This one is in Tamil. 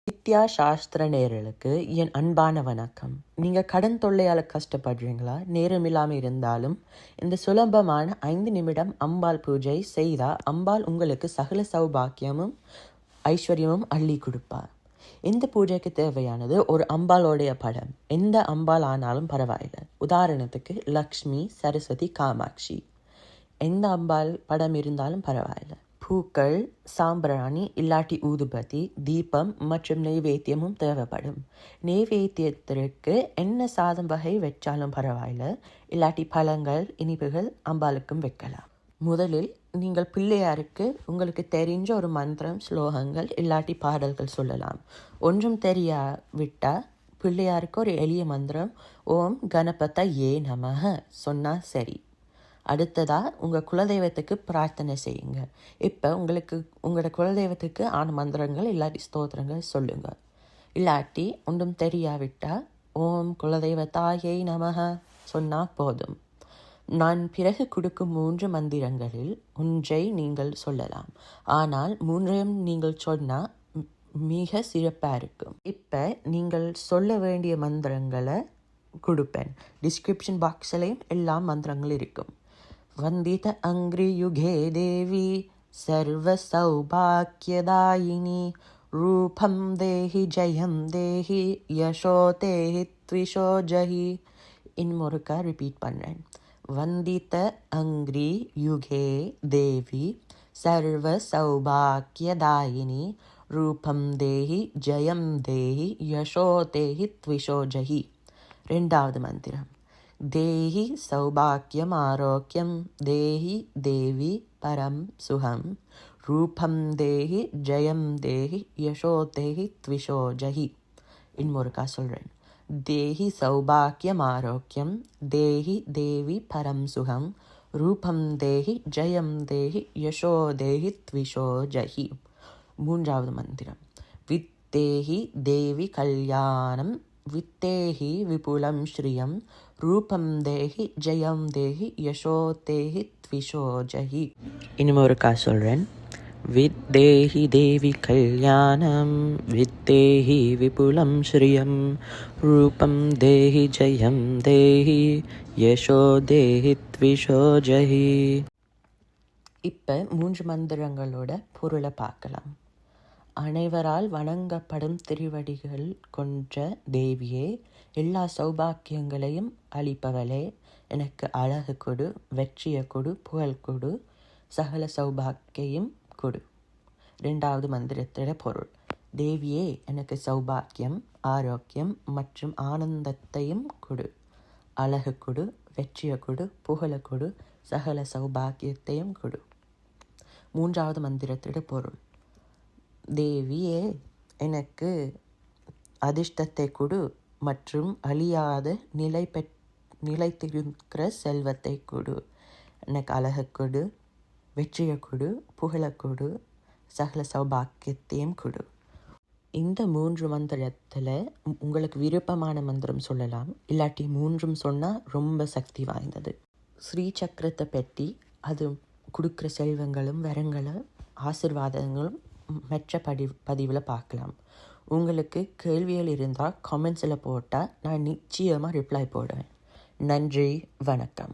வித்யா சாஸ்திர நேயர்களுக்கு என் அன்பான வணக்கம். நீங்கள் கடன் தொல்லையால் கஷ்டப்படுறீங்களா? நேரம் இல்லாமல் இருந்தாலும் இந்த சுலபமான 5 நிமிடம் அம்பாள் பூஜை செய்தால் அம்பாள் உங்களுக்கு சகல சௌபாக்கியமும் ஐஸ்வர்யமும் அள்ளி கொடுப்பார். இந்த பூஜைக்கு தேவையானது ஒரு அம்பாளோடைய படம். எந்த அம்பாள் ஆனாலும் பரவாயில்லை. உதாரணத்துக்கு லக்ஷ்மி, சரஸ்வதி, காமாட்சி, எந்த அம்பாள் படம் இருந்தாலும் பரவாயில்லை. பூக்கள், சாம்பிராணி இல்லாட்டி ஊதுபத்தி, தீபம் மற்றும் நெய்வேத்தியமும் தேவைப்படும். நெய்வேத்தியத்திற்கு என்ன சாதம் வகை வச்சாலும் பரவாயில்லை, இல்லாட்டி பழங்கள், இனிப்புகள் அம்பாளுக்கும் வைக்கலாம். முதலில் நீங்கள் பிள்ளையாருக்கு உங்களுக்கு தெரிஞ்ச ஒரு மந்திரம், ஸ்லோகங்கள் இல்லாட்டி பாடல்கள் சொல்லலாம். ஒன்றும் தெரியாவிட்டால் பிள்ளையாருக்கு ஒரு எளிய மந்திரம், ஓம் கணபதயே நமஹ சொன்னால் சரி. அடுத்ததாக உங்கள் குலதெய்வத்துக்கு பிரார்த்தனை செய்யுங்க. இப்போ உங்களோட குலதெய்வத்துக்கு ஆன மந்திரங்கள் இல்லாட்டி ஸ்தோத்திரங்கள் சொல்லுங்கள். இல்லாட்டி ஒன்றும் தெரியாவிட்டால் ஓம் குலதெய்வத்தாயை நமஹ சொன்னால் போதும். நான் பிறகு கொடுக்கும் 3 மந்திரங்களில் ஒன்றை நீங்கள் சொல்லலாம். ஆனால் 3ஐயும் நீங்கள் சொன்னால் மிக சிறப்பாக இருக்கும். இப்போ நீங்கள் சொல்ல வேண்டிய மந்திரங்களை கொடுப்பேன். டிஸ்கிரிப்ஷன் பாக்ஸ்லேயும் எல்லா மந்திரங்களும் இருக்கும். वन्दित अङ्घ्रियुगे देवी सर्वसौभाग्यदायिनी रूपं देहि जयं देहि यशो देहि त्विषो जहि. इनमुरुका रिपीट पन्नेन. वन्दित अङ्घ्रियुगे देवी सर्वसौभाग्यदायिनी रूपं देहि जयं देहि यशो देहि त्विषो जहि. ரெண்டாவது மந்திரம். தேஹி சௌபாக்கியம் ஆரோக்கியம் தேஹி தேவி பரம் சுகம் ரூபம் தேஹி ஜெயம் தேஹி யசோ தேஹி த்விஷோ ஜஹி. இன்னொருக்கா சொல்கிறேன். தேஹி சௌபாக்கியம் ஆரோக்கியம் தேஹி தேவி பரம் சுகம் ரூபம் தேஹி ஜெயம் தேஹி யசோ தேஹி த்விஷோ ஜஹி. மூன்றாவது மந்திரம். வித்தேஹி தேவி கல்யாணம் வித்தேஹி விபுலம் ஸ்ரீயம் ரூபம் தேஹி ஜெயம் தேஹி யசோ தேஹி த்விஷோ ஜஹி. இன்னும் ஒருக்கா சொல்கிறேன். வித்தேஹி தேவி கல்யாணம் வித்தேஹி விபுலம் ஸ்ரீயம் ரூபம் தேஹி ஜெயம் தேஹி யசோ தேஹி த்விஷோ ஜஹி. இப்போ 3 மந்திரங்களோட பொருளை பார்க்கலாம். அனைவரால் வணங்கப்படும் திருவடிகள் கொன்ற தேவியே, எல்லா சௌபாக்கியங்களையும் அளிப்பவளே, எனக்கு அழகு கொடு, வெற்றியை கொடு, புகழ் கொடு, சகல சௌபாக்கியம் கொடு. ரெண்டாவது மந்திரத்தோட பொருள். தேவியே, எனக்கு சௌபாக்கியம், ஆரோக்கியம் மற்றும் ஆனந்தத்தையும் கொடு. அழகு கொடு, வெற்றியை கொடு, புகழை கொடு, சகல சௌபாக்கியத்தையும் கொடு. மூன்றாவது மந்திரத்தோட பொருள். தேவியே, எனக்கு அதிர்ஷ்டத்தை கொடு மற்றும் அழியாத நிலைத்திருக்கிற செல்வத்தை கொடு. எனக்கு அழகு கொடு, வெற்றியை கொடு, புகழை கொடு, சகல சௌபாக்கியத்தையும் கொடு. இந்த 3 மந்திரத்தில் உங்களுக்கு விருப்பமான மந்திரம் சொல்லலாம். இல்லாட்டி 3ம் சொன்னால் ரொம்ப சக்தி வாய்ந்தது. ஸ்ரீ சக்கரத்தை பற்றி அது கொடுக்குற செல்வங்களும் வரங்களும் ஆசீர்வாதங்களும் மற்ற பதிவில் பார்க்கலாம். உங்களுக்கு கேள்விகள் இருந்தால் கமெண்ட்ஸில் போட்டால் நான் நிச்சயமாக ரிப்ளை போடுவேன். நன்றி, வணக்கம்.